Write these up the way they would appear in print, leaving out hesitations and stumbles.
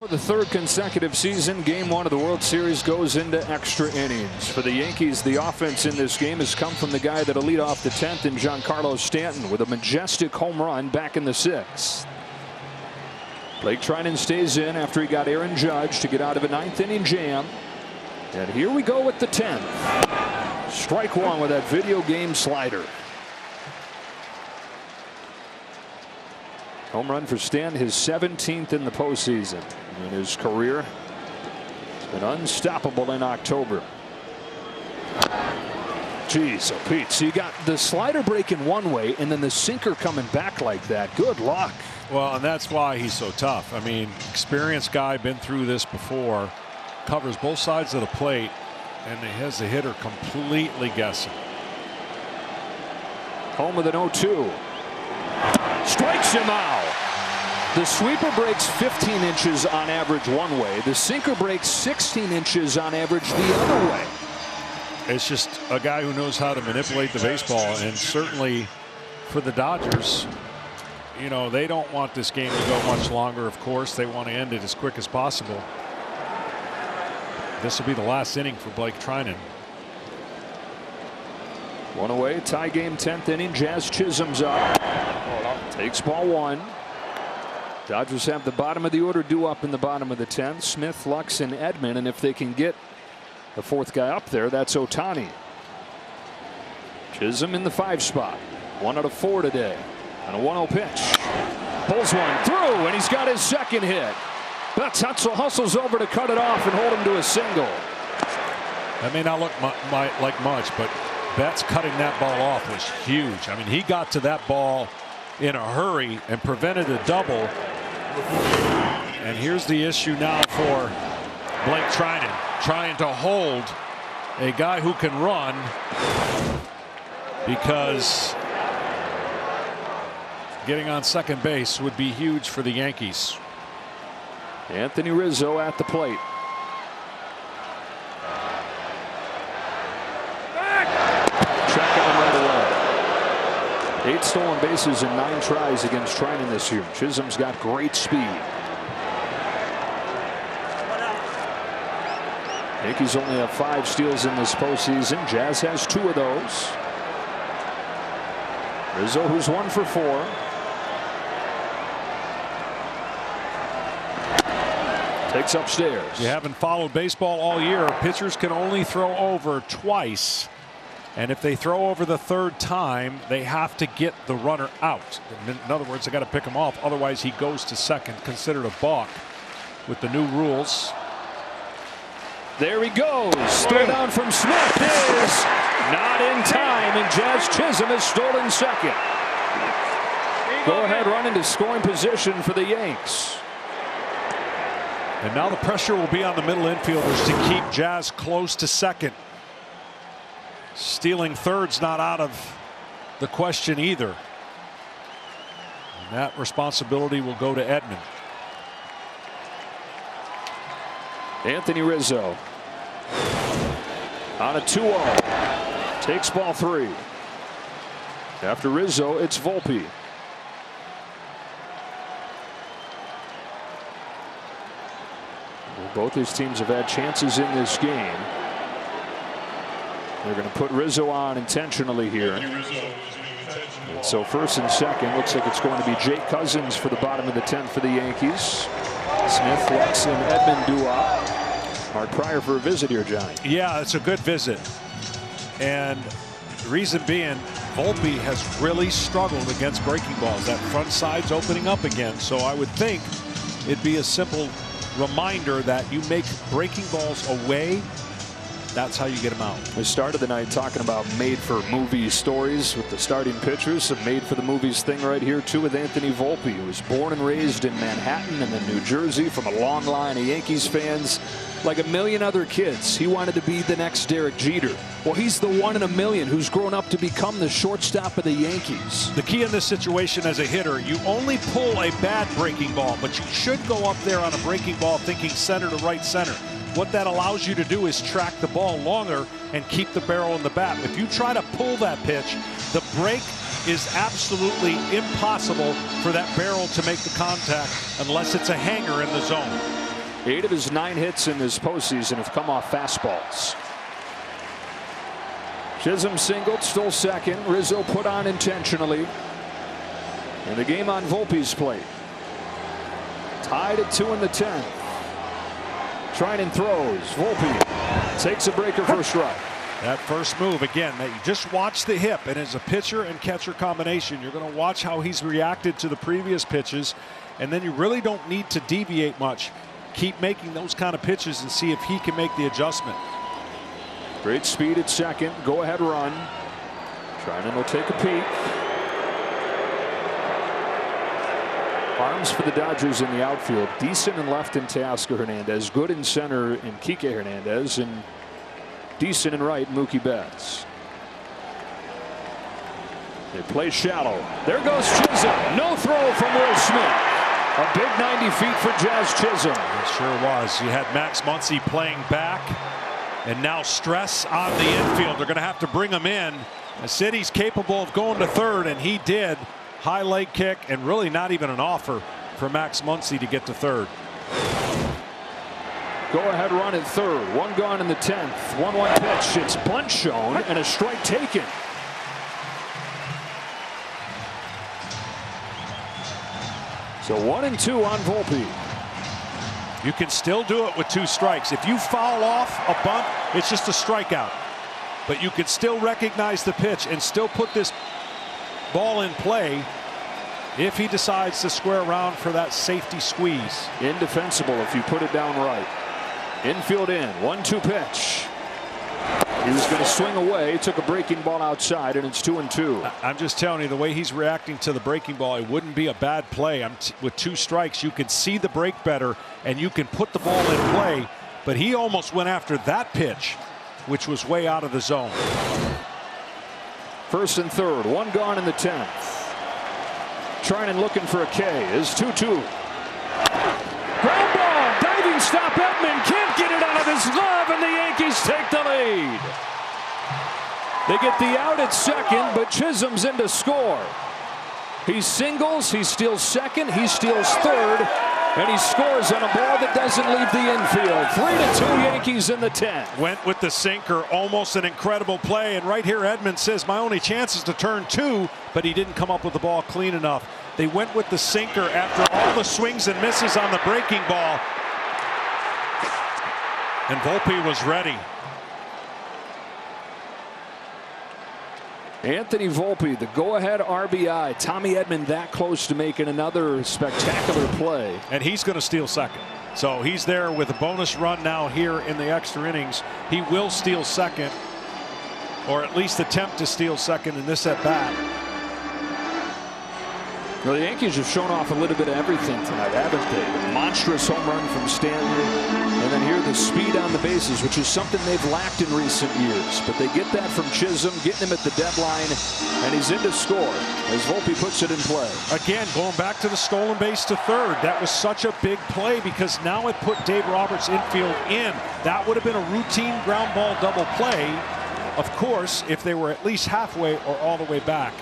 For the third consecutive season, Game 1 of the World Series goes into extra innings. For the Yankees, the offense in this game has come from the guy that'll lead off the 10th in Giancarlo Stanton with a majestic home run back in the 6th. Blake Treinen stays in after he got Aaron Judge to get out of a 9th inning jam. And here we go with the 10th. Strike one with that video game slider. Home run for Stanton, his 17th in the postseason in his career. Been unstoppable in October. Jeez, oh Pete, so you got the slider breaking one way and then the sinker coming back like that. Good luck. Well, and that's why he's so tough. I mean, experienced guy, been through this before, covers both sides of the plate, and has the hitter completely guessing. Home with an 0-2. Strikes him out. The sweeper breaks 15 inches on average one way. The sinker breaks 16 inches on average the other way. It's just a guy who knows how to manipulate the baseball, and certainly for the Dodgers, you know, they don't want this game to go much longer. Of course, they want to end it as quick as possible. This will be the last inning for Blake Treinen. One away, tie game, 10th inning. Jazz Chisholm's up. Takes ball one. Dodgers have the bottom of the order due up in the bottom of the 10th. Smith, Lux, and Edman. And if they can get the fourth guy up there, that's Ohtani. Chisholm in the 5 spot. 1 out of 4 today. On a 1-0 pitch. Pulls one through, and he's got his second hit. Betts hustles over to cut it off and hold him to a single. That may not look like much, but Betts cutting that ball off was huge. I mean, he got to that ball in a hurry and prevented a double. And here's the issue now for Blake Treinen, trying to hold a guy who can run, because getting on second base would be huge for the Yankees. Anthony Rizzo at the plate. Checking him right away. 8 stolen bases and 9 tries against Treinen this year. Chisholm's got great speed. Yankees only have 5 steals in this postseason. Jazz has 2 of those. Rizzo, who's 1 for 4. Takes upstairs. You haven't followed baseball all year. Pitchers can only throw over twice. And if they throw over the 3rd time, they have to get the runner out. In other words, they got to pick him off. Otherwise, he goes to second, considered a balk with the new rules. There he goes. Throw down from Smith is not in time, and Jazz Chisholm has stolen second. Go ahead run into scoring position for the Yanks. And now the pressure will be on the middle infielders to keep Jazz close to second. Stealing third's not out of the question either. And that responsibility will go to Edman. Anthony Rizzo on a 2-0. Takes ball 3. After Rizzo, it's Volpe. Both these teams have had chances in this game. They're going to put Rizzo on intentionally here. And so first and second, looks like it's going to be Jake Cousins for the bottom of the 10th for the Yankees. Smith, Lux, and Edman due up. Mark Pryor for a visit here, Johnny. Yeah, it's a good visit. And the reason being, Volpe has really struggled against breaking balls. That front side's opening up again. So I would think it'd be a simple reminder that you make breaking balls away. That's how you get them out. We started the night talking about made-for-movie stories with the starting pitchers. Some made-for-the-movies thing right here, too, with Anthony Volpe, who was born and raised in Manhattan and then New Jersey, from a long line of Yankees fans. Like a million other kids, he wanted to be the next Derek Jeter. Well, he's the 1 in a million who's grown up to become the shortstop of the Yankees. The key in this situation as a hitter, you only pull a bad breaking ball, but you should go up there on a breaking ball thinking center to right center. What that allows you to do is track the ball longer and keep the barrel in the bat. If you try to pull that pitch, the break is absolutely impossible for that barrel to make the contact unless it's a hanger in the zone. 8 of his 9 hits in this postseason have come off fastballs. Chisholm singled, stole second. Rizzo put on intentionally. And the game on Volpe's plate. Tied at 2 in the 10th. Treinen throws. Volpe takes a breaker for a strike. That first move, again, that you just watch the hip, and as a pitcher and catcher combination, you're going to watch how he's reacted to the previous pitches, and then you really don't need to deviate much. Keep making those kind of pitches and see if he can make the adjustment. Great speed at second. Go ahead run. Treinen will take a peek. Arms for the Dodgers in the outfield. Decent in left in Teoscar Hernandez. Good in center in Kike Hernandez. And decent in right Mookie Betts. They play shallow. There goes Chisholm. No throw from Will Smith. A big 90 feet for Jazz Chisholm. It sure was. You had Max Muncy playing back. And now stress on the infield. They're going to have to bring him in. I said he's capable of going to third, and he did. High leg kick, and really not even an offer for Max Muncy to get to third. Go ahead run at third. 1 gone in the 10th. 1-1 pitch. It's bunt shown and a strike taken. So 1-2 on Volpe. You can still do it with 2 strikes. If you foul off a bunt, it's just a strikeout. But you can still recognize the pitch and still put this ball in play if he decides to square around for that safety squeeze. Indefensible if you put it down right. Infield in. 1-2 pitch. He was going to swing away. Took a breaking ball outside, and it's 2-2. I'm just telling you, the way he's reacting to the breaking ball, it wouldn't be a bad play. With 2 strikes, you can see the break better, and you can put the ball in play. But he almost went after that pitch, which was way out of the zone. First and third. 1 gone in the 10th. Treinen looking for a K. Is 2-2. Ground ball. Diving stop. Edman can't get it out of his glove, and the Yankees take the lead. They get the out at second, but Chisholm's in to score. He singles. He steals second. He steals third. And he scores on a ball that doesn't leave the infield. 3-2 Yankees in the 10th. Went with the sinker. Almost an incredible play. And right here, Edman says, my only chance is to turn 2, but he didn't come up with the ball clean enough. They went with the sinker after all the swings and misses on the breaking ball. And Volpe was ready. Anthony Volpe, the go-ahead RBI. Tommy Edman that close to making another spectacular play. And he's going to steal second. So he's there with a bonus run now here in the extra innings. He will steal second, or at least attempt to steal second in this at-bat. Well, the Yankees have shown off a little bit of everything tonight, haven't they? The monstrous home run from Stanton, and then here the speed on the bases, which is something they've lacked in recent years. But they get that from Chisholm, getting him at the deadline, and he's in to score as Volpe puts it in play. Again, going back to the stolen base to third. That was such a big play because now it put Dave Roberts' infield in. That would have been a routine ground ball double play, of course, if they were at least halfway or all the way back.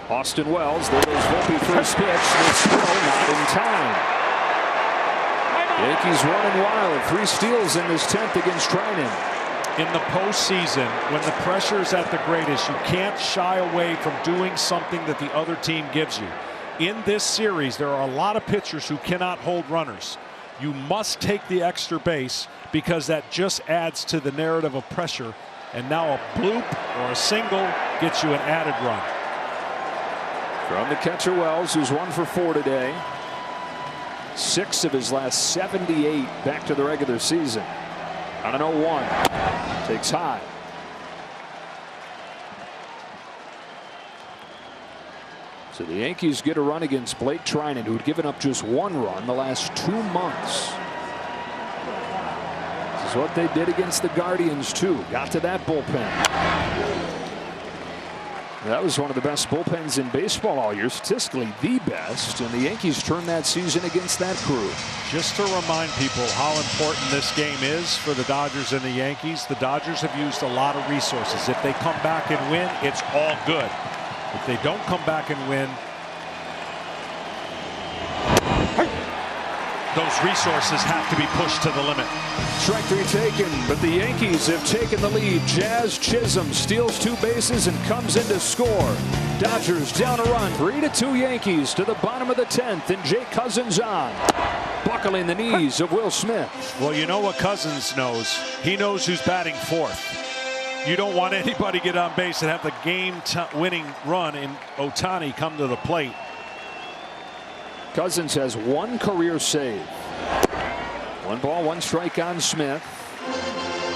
Austin Wells, there goes Volpe first pitch. It's still not in time. Yankees running wild. 3 steals in this 10th against Treinen. In the postseason, when the pressure is at the greatest, you can't shy away from doing something that the other team gives you. In this series, there are a lot of pitchers who cannot hold runners. You must take the extra base because that just adds to the narrative of pressure. And now a bloop or a single gets you an added run. From the catcher Wells, who's 1 for 4 today. 6 of his last 78 back to the regular season. On an 0-1. Takes high. So the Yankees get a run against Blake Treinen, who'd given up just 1 run the last 2 months. This is what they did against the Guardians, too. Got to that bullpen. That was one of the best bullpens in baseball all year, statistically the best, and the Yankees turned that season against that crew. Just to remind people how important this game is for the Dodgers and the Yankees, the Dodgers have used a lot of resources. If they come back and win, it's all good. If they don't come back and win, those resources have to be pushed to the limit. Strike three taken, but the Yankees have taken the lead. Jazz Chisholm steals 2 bases and comes in to score. Dodgers down a run, 3-2 Yankees to the bottom of the 10th, and Jake Cousins on, buckling the knees of Will Smith. Well, you know what Cousins knows? He knows who's batting fourth. You don't want anybody get on base and have the game-winning run in Ohtani come to the plate. Cousins has 1 career save. 1 ball, 1 strike on Smith.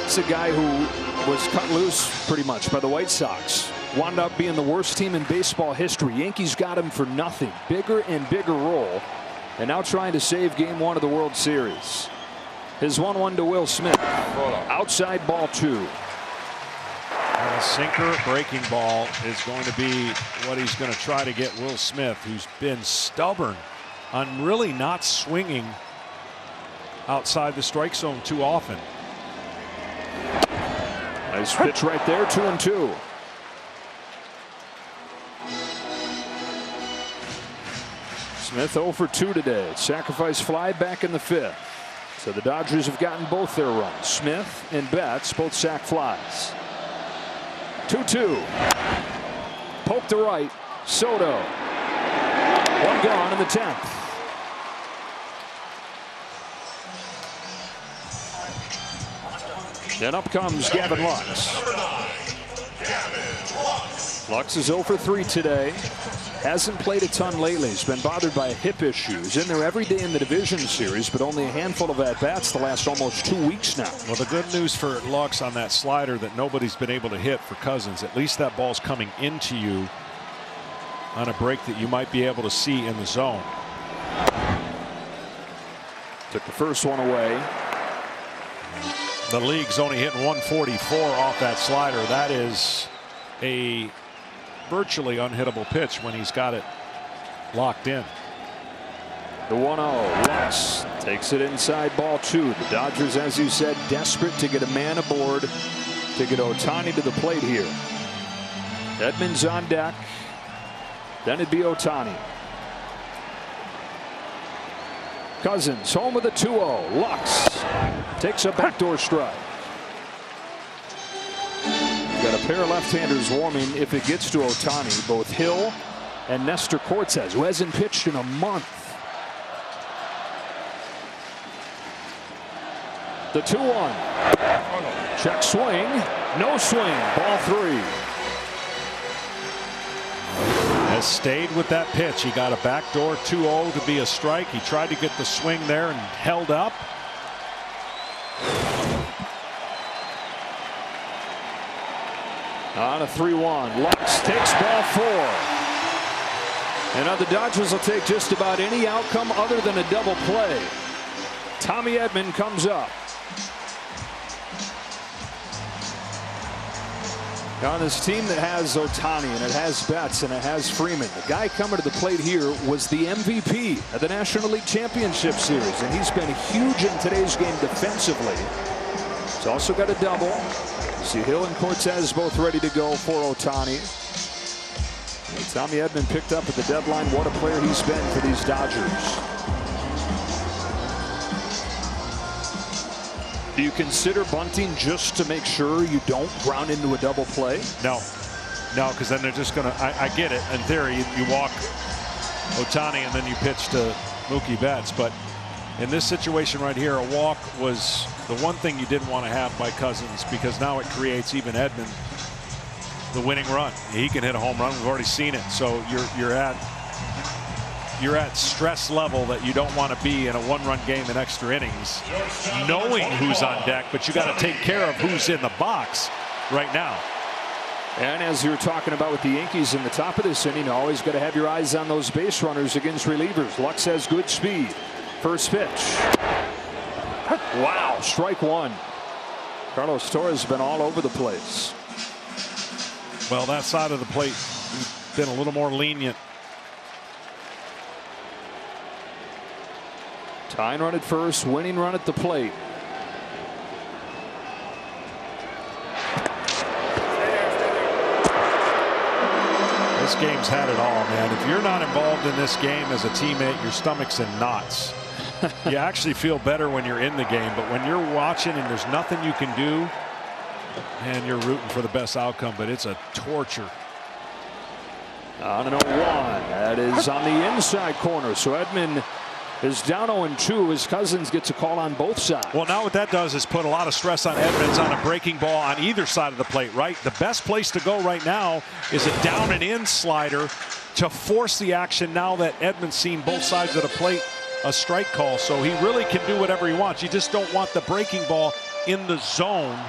It's a guy who was cut loose pretty much by the White Sox. Wound up being the worst team in baseball history. Yankees got him for nothing. Bigger and bigger role. And now trying to save game 1 of the World Series. His 1-1 to Will Smith. Outside ball 2. A sinker breaking ball is going to be what he's going to try to get Will Smith, who's been stubborn on really not swinging outside the strike zone too often. Nice pitch right there, 2-2. Smith 0 for 2 today. Sacrifice fly back in the 5th. So the Dodgers have gotten both their runs. Smith and Betts both sac flies. 2-2. Poke to right. Soto. 1 gone in the 10th. Then up comes Gavin Lux. Lux is 0 for 3 today. Hasn't played a ton lately. He's been bothered by a hip issue. He's in there every day in the division series, but only a handful of at-bats the last almost 2 weeks now. Well, the good news for Lux on that slider that nobody's been able to hit for Cousins, at least that ball's coming into you on a break that you might be able to see in the zone. Took the first one away. The league's only hitting 144 off that slider. That is a virtually unhittable pitch when he's got it locked in. The 1-0. Lux takes it inside ball 2. The Dodgers, as you said, desperate to get a man aboard to get Ohtani to the plate here. Edman's on deck. Then it'd be Ohtani. Cousins home with a 2-0. Lux takes a backdoor strike. Got a pair of left-handers warming if it gets to Ohtani, both Hill and Nestor Cortes, who hasn't pitched in a month. The 2-1. Check swing. No swing. Ball 3. Has stayed with that pitch. He got a backdoor 2-0 to be a strike. He tried to get the swing there and held up. On a 3-1. Lux takes ball 4. And now the Dodgers will take just about any outcome other than a double play. Tommy Edman comes up. On this team that has Ohtani and it has Betts and it has Freeman, the guy coming to the plate here was the MVP of the National League Championship Series, and he's been huge in today's game defensively. He's also got a double. You see Hill and Cortes both ready to go for Ohtani. And Tommy Edman picked up at the deadline. What a player he's been for these Dodgers. Do you consider bunting just to make sure you don't ground into a double play? No, because then they're just going to. I get it. In theory, you walk Ohtani and then you pitch to Mookie Betts. But in this situation right here, a walk was the one thing you didn't want to have by Cousins, because now it creates even Edman the winning run. He can hit a home run. We've already seen it. So you're at stress level that you don't want to be in a one-run game in extra innings, knowing who's on deck, but you got to take care of who's in the box right now. And as you were talking about with the Yankees in the top of this inning, always got to have your eyes on those base runners against relievers. Lux has good speed. First pitch. Wow, strike 1. Carlos Torres has been all over the place. Well, that side of the plate been a little more lenient. Tying run at first, winning run at the plate. This game's had it all, man. If you're not involved in this game as a teammate, your stomach's in knots. You actually feel better when you're in the game, but when you're watching and there's nothing you can do, and you're rooting for the best outcome, but it's a torture. On an 0-1. That is on the inside corner. So Edman is down 0-2. His Cousins gets a call on both sides. Well, now what that does is put a lot of stress on Edmonds on a breaking ball on either side of the plate, right? The best place to go right now is a down and in slider to force the action now that Edmonds seen both sides of the plate a strike call. So he really can do whatever he wants. You just don't want the breaking ball in the zone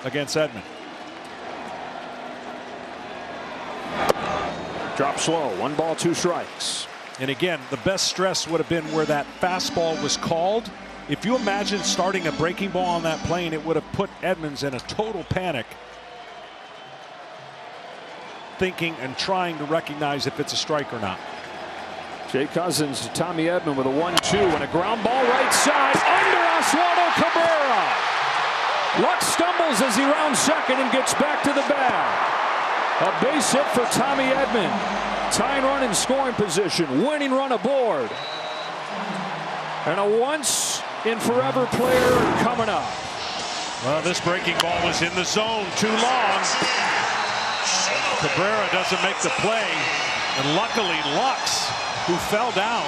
against Edman. Drop slow. 1 ball, 2 strikes. And again, the best stress would have been where that fastball was called. If you imagine starting a breaking ball on that plane, it would have put Edmonds in a total panic, thinking and trying to recognize if it's a strike or not. Jay Cousins to Tommy Edman with a 1-2 and a ground ball right side under Oswaldo Cabrera. Luck stumbles as he rounds second and gets back to the bag. A base hit for Tommy Edman. Tying run in scoring position. Winning run aboard. And a once in forever player coming up. Well, this breaking ball was in the zone too long. Cabrera doesn't make the play. And luckily Lux, who fell down,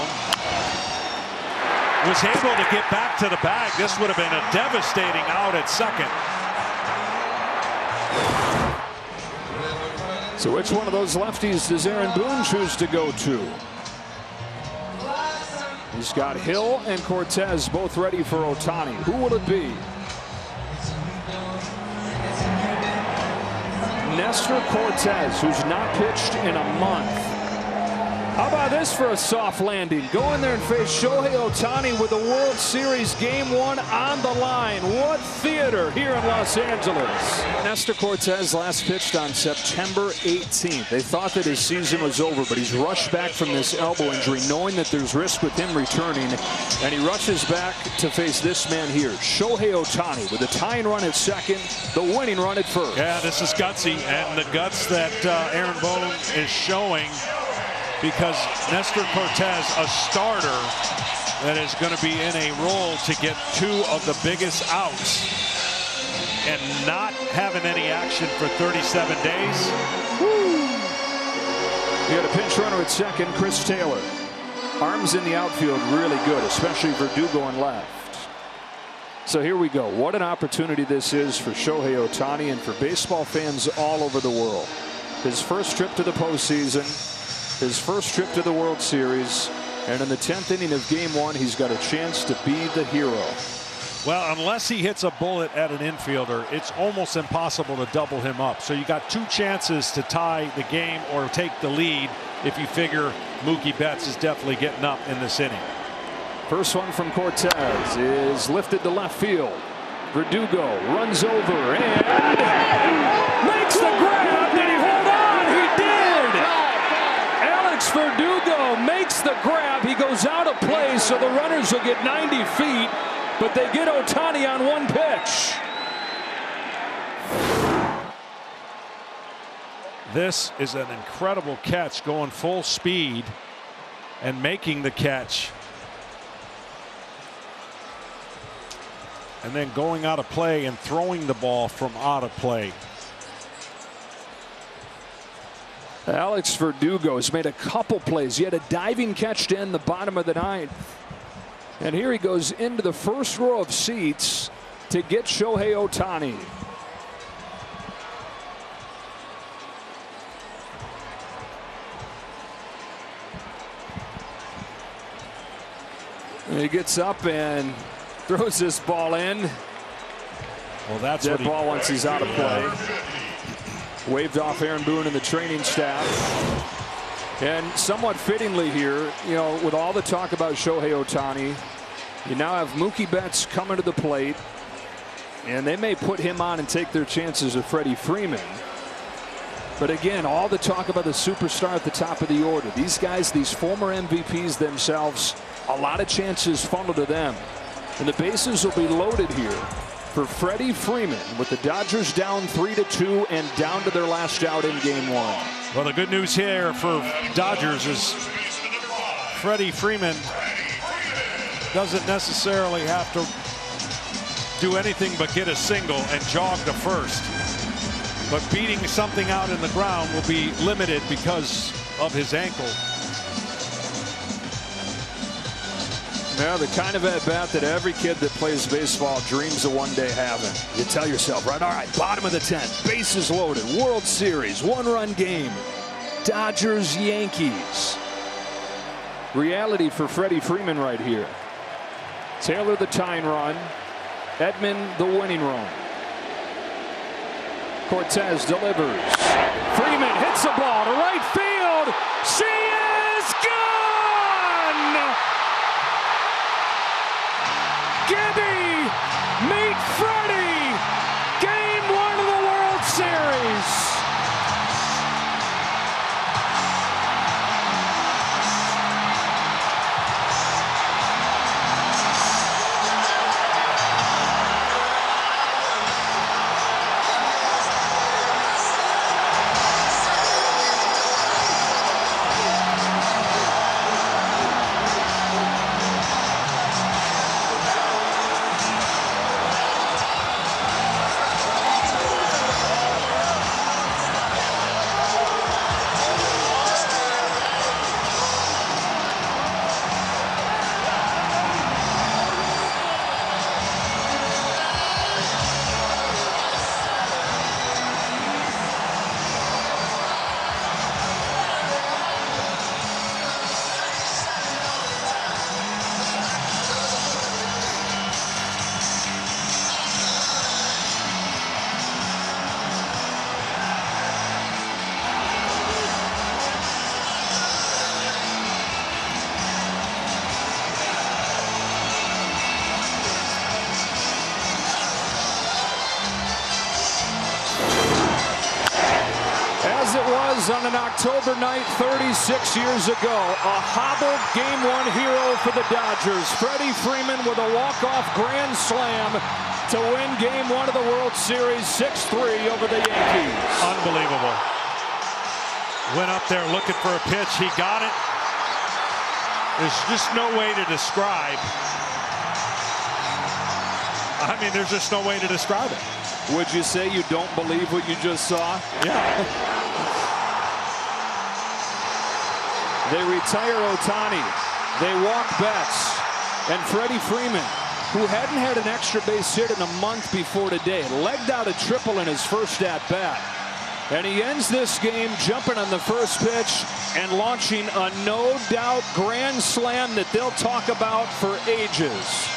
was able to get back to the bag. This would have been a devastating out at second. So which one of those lefties does Aaron Boone choose to go to? He's got Hill and Cortez both ready for Ohtani. Who will it be? Nestor Cortez, who's not pitched in a month. How about this for a soft landing? Go in there and face Shohei Ohtani with the World Series Game 1 on the line. What theater here in Los Angeles. Nestor Cortez last pitched on September 18th. They thought that his season was over, but he's rushed back from this elbow injury, knowing that there's risk with him returning, and he rushes back to face this man here, Shohei Ohtani, with a tying run at second, the winning run at first. Yeah, this is gutsy, and the guts that Aaron Boone is showing, because Nestor Cortez, a starter that is going to be in a role to get 2 of the biggest outs and not having any action for 37 days. Woo. You got a pinch runner at second, Chris Taylor. Arms in the outfield really good, especially Verdugo on left. So here we go. What an opportunity this is for Shohei Ohtani and for baseball fans all over the world. His first trip to the postseason, his first trip to the World Series, and in the 10th inning of Game 1, he's got a chance to be the hero. Well, unless he hits a bullet at an infielder, it's almost impossible to double him up. So you got 2 chances to tie the game or take the lead if you figure Mookie Betts is definitely getting up in this inning. First one from Cortez is lifted to left field. Verdugo runs over and makes the grab. Did he hold on? He did. Alex Verdugo makes the grab. He goes out of play, so the runners will get 90 feet, but they get Ohtani on 1 pitch. This is an incredible catch, going full speed and making the catch. And then going out of play and throwing the ball from out of play. Alex Verdugo has made a couple plays. He had a diving catch to end the bottom of the 9th. And here he goes into the first row of seats to get Shohei Ohtani. And he gets up and throws this ball in. Well, that's dead ball once he's out of play. Waved off Aaron Boone and the training staff. And somewhat fittingly here, you know, with all the talk about Shohei Ohtani, you now have Mookie Betts coming to the plate, and they may put him on and take their chances of Freddie Freeman. But again, all the talk about the superstar at the top of the order. These guys, these former MVPs themselves, a lot of chances funneled to them. And the bases will be loaded here for Freddie Freeman with the Dodgers down 3-2 and down to their last out in Game 1. Well, the good news here for Dodgers is Freddie Freeman doesn't necessarily have to do anything but get a single and jog to first. But beating something out in the ground will be limited because of his ankle. Now, the kind of at-bat that every kid that plays baseball dreams of one day having. You tell yourself, right, all right, bottom of the 10th, bases loaded, World Series, one-run game, Dodgers, Yankees. Reality for Freddie Freeman right here. Taylor the tying run, Edman the winning run. Cortez delivers. Freeman hits the ball to right field. She is gone! Gibby, meet Freddie. Game 1 of the World Series. It was on an October night 36 years ago. A hobbled Game 1 hero for the Dodgers. Freddie Freeman with a walk-off grand slam to win Game 1 of the World Series 6-3 over the Yankees. Unbelievable. Went up there looking for a pitch. He got it. There's just no way to describe. I mean, there's just no way to describe it. Would you say you don't believe what you just saw? Yeah. They retire Ohtani. They walk Betts. And Freddie Freeman, who hadn't had an extra base hit in a month before today, legged out a triple in his first at-bat. And he ends this game jumping on the first pitch and launching a no-doubt grand slam that they'll talk about for ages.